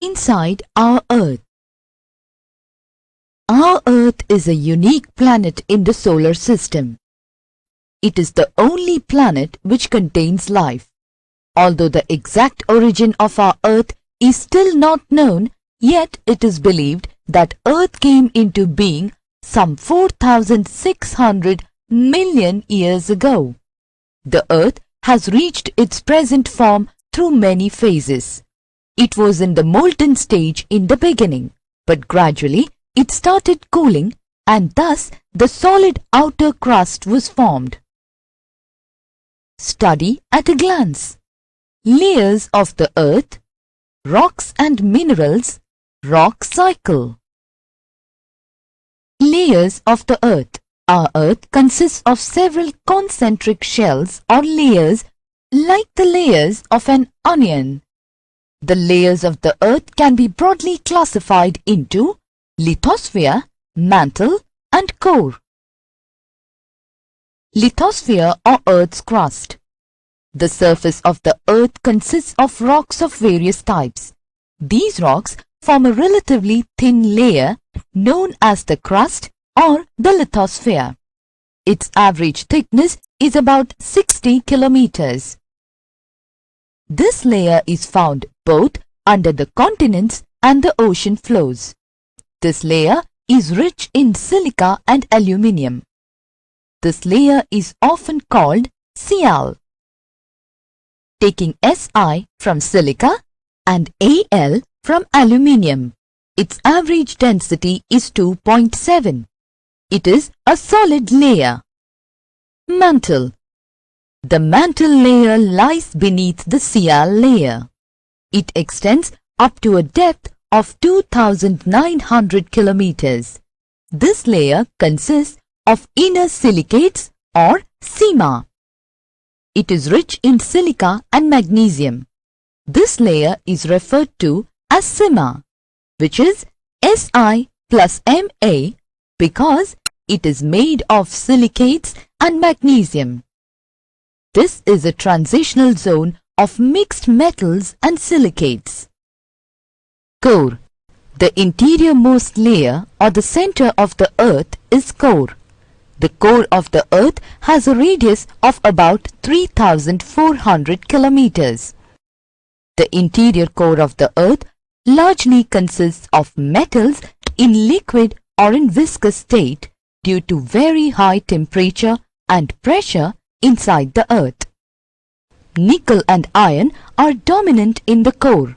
Inside our Earth. Our Earth is a unique planet in the solar system. It is the only planet which contains life. Although the exact origin of our Earth is still not known, yet it is believed that Earth came into being some 4,600 million years ago. The Earth has reached its present form through many phases. It was in the molten stage in the beginning, but gradually it started cooling and thus the solid outer crust was formed. Study at a glance. Layers of the Earth, rocks and minerals, rock cycle. Layers of the Earth. Our Earth consists of several concentric shells or layers like the layers of an onion. The layers of the Earth can be broadly classified into lithosphere, mantle and core. Lithosphere or Earth's crust. The surface of the Earth consists of rocks of various types. These rocks form a relatively thin layer known as the crust or the lithosphere. Its average thickness is about 60 kilometers. This layer is found both under the continents and the ocean floors. This layer is rich in silica and aluminium. This layer is often called Sial. Taking Si from silica and Al from aluminium, its average density is 2.7. It is a solid layer. Mantle. The mantle layer lies beneath the Sial layer. It extends up to a depth of 2,900 kilometers. This layer consists of inner silicates or sima. It is rich in silica and magnesium. This layer is referred to as sima, which is Si plus Ma, because it is made of silicates and magnesium. This is a transitional zone of mixed metals and silicates. Core. The interiormost layer or the center of the Earth is core. The core of the Earth has a radius of about 3,400 kilometers. The interior core of the Earth largely consists of metals in liquid or in viscous state due to very high temperature and pressure inside the Earth. Nickel and iron are dominant in the core.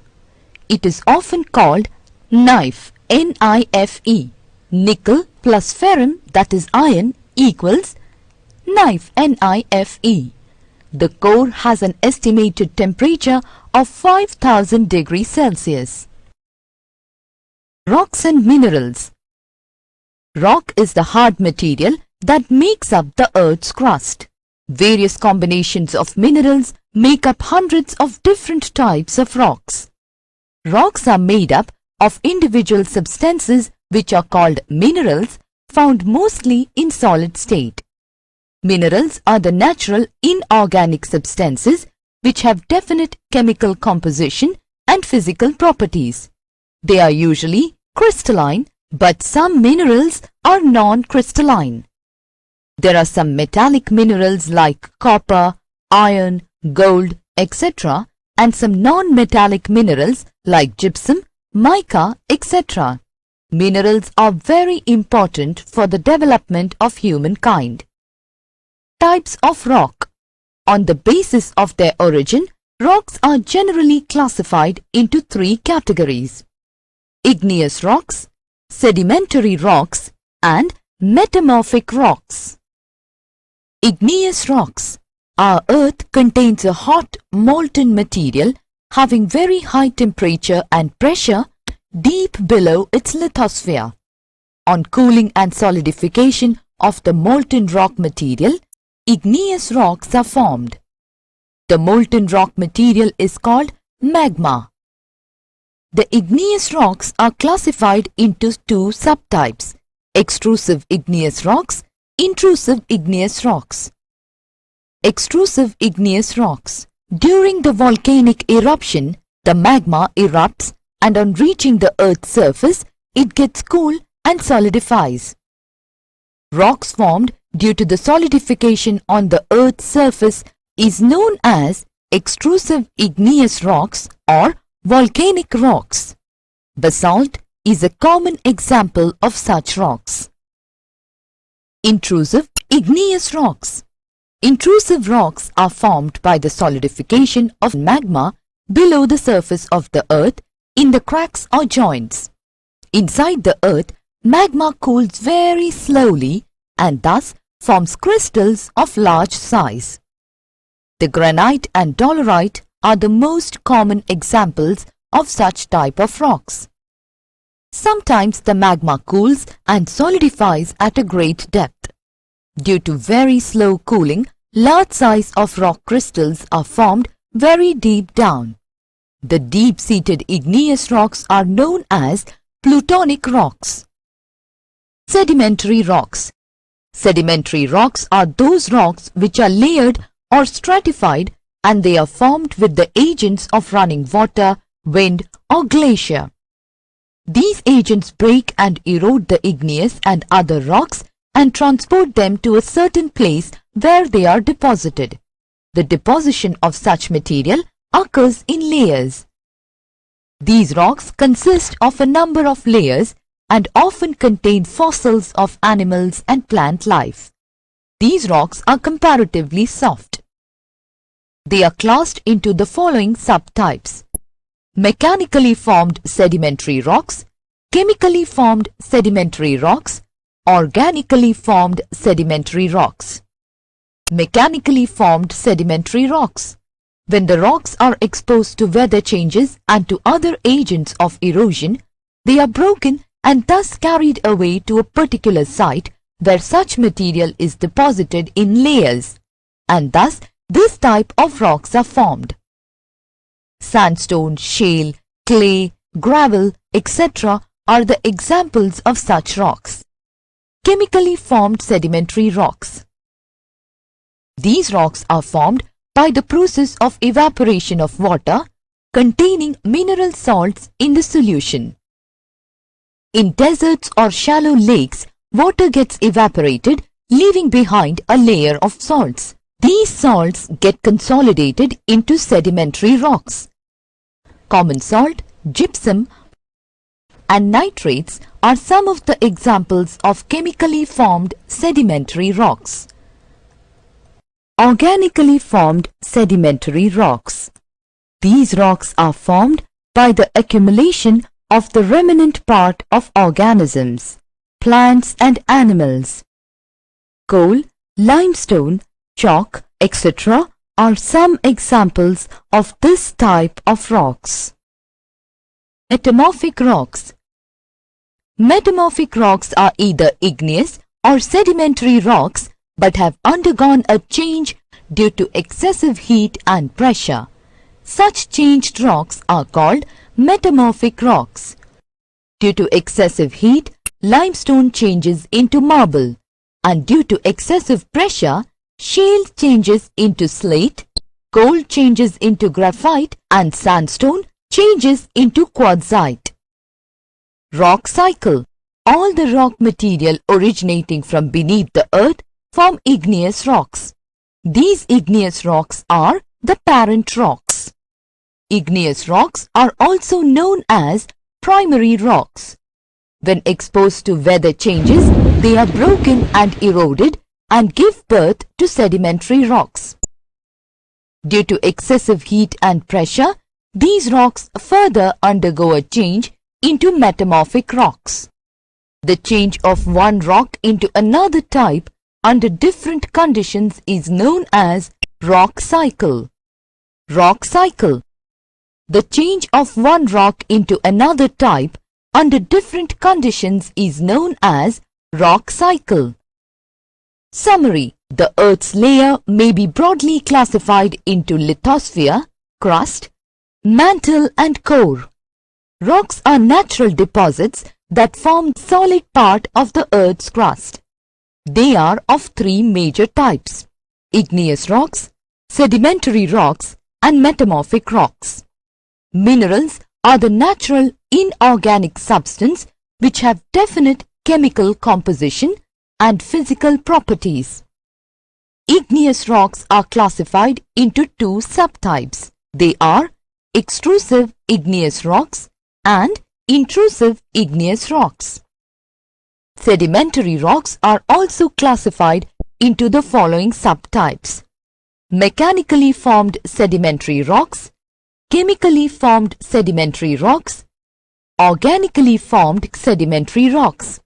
It is often called knife, N-I-F-E. Nickel plus ferrum, that is iron, equals knife, N-I-F-E. The core has an estimated temperature of 5,000 degrees Celsius. Rocks and minerals. Rock is the hard material that makes up the Earth's crust. Various combinations of minerals make up hundreds of different types of rocks. Rocks are made up of individual substances which are called minerals, found mostly in solid state. Minerals are the natural inorganic substances which have definite chemical composition and physical properties. They are usually crystalline, but some minerals are non-crystalline. There are some metallic minerals like copper, iron, gold, etc. and some non-metallic minerals like gypsum, mica, etc. Minerals are very important for the development of humankind. Types of rock. On the basis of their origin, rocks are generally classified into three categories: igneous rocks, sedimentary rocks, and metamorphic rocks. Igneous rocks. Our Earth contains a hot, molten material having very high temperature and pressure deep below its lithosphere. On cooling and solidification of the molten rock material, igneous rocks are formed. The molten rock material is called magma. The igneous rocks are classified into two subtypes: extrusive igneous rocks, intrusive igneous rocks. Extrusive igneous rocks. During the volcanic eruption, the magma erupts and on reaching the Earth's surface, it gets cool and solidifies. Rocks formed due to the solidification on the Earth's surface is known as extrusive igneous rocks or volcanic rocks. Basalt is a common example of such rocks. Intrusive igneous rocks. Intrusive rocks are formed by the solidification of magma below the surface of the Earth in the cracks or joints. Inside the Earth, magma cools very slowly and thus forms crystals of large size. The granite and dolerite are the most common examples of such type of rocks. Sometimes the magma cools and solidifies at a great depth. Due to very slow cooling, large size of rock crystals are formed very deep down. The deep-seated igneous rocks are known as plutonic rocks. Sedimentary rocks. Sedimentary rocks are those rocks which are layered or stratified, and they are formed with the agents of running water, wind or glacier. These agents break and erode the igneous and other rocks and transport them to a certain place where they are deposited. The deposition of such material occurs in layers. These rocks consist of a number of layers and often contain fossils of animals and plant life. These rocks are comparatively soft. They are classed into the following subtypes: mechanically formed sedimentary rocks, chemically formed sedimentary rocks, organically formed sedimentary rocks. Mechanically formed sedimentary rocks. When the rocks are exposed to weather changes and to other agents of erosion, they are broken and thus carried away to a particular site where such material is deposited in layers, and thus this type of rocks are formed. Sandstone, shale, clay, gravel, etc. are the examples of such rocks. Chemically formed sedimentary rocks. These rocks are formed by the process of evaporation of water containing mineral salts in the solution. In deserts or shallow lakes, water gets evaporated, leaving behind a layer of salts. These salts get consolidated into sedimentary rocks. Common salt, gypsum, and nitrates are some of the examples of chemically formed sedimentary rocks. Organically formed sedimentary rocks. These rocks are formed by the accumulation of the remnant part of organisms, plants and animals. Coal, limestone, chalk, etc. are some examples of this type of rocks. Metamorphic rocks. Metamorphic rocks are either igneous or sedimentary rocks but have undergone a change due to excessive heat and pressure. Such changed rocks are called metamorphic rocks. Due to excessive heat, limestone changes into marble, and due to excessive pressure, shale changes into slate, coal changes into graphite, and sandstone changes into quartzite. Rock cycle. All the rock material originating from beneath the earth form igneous rocks. These igneous rocks are the parent rocks. Igneous rocks are also known as primary rocks. When exposed to weather changes, they are broken and eroded and give birth to sedimentary rocks. Due to excessive heat and pressure, these rocks further undergo a change into metamorphic rocks. The change of one rock into another type under different conditions is known as rock cycle. Rock cycle. The change of one rock into another type under different conditions is known as rock cycle. Summary. The Earth's layer may be broadly classified into lithosphere, crust, mantle and core. Rocks are natural deposits that form solid part of the Earth's crust. They are of three major types: igneous rocks, sedimentary rocks and metamorphic rocks. Minerals are the natural inorganic substance which have definite chemical composition and physical properties. Igneous rocks are classified into two subtypes. They are extrusive igneous rocks and intrusive igneous rocks. Sedimentary rocks are also classified into the following subtypes: mechanically formed sedimentary rocks, chemically formed sedimentary rocks, organically formed sedimentary rocks.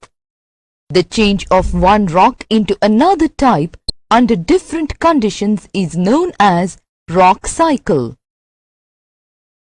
The change of one rock into another type under different conditions is known as rock cycle.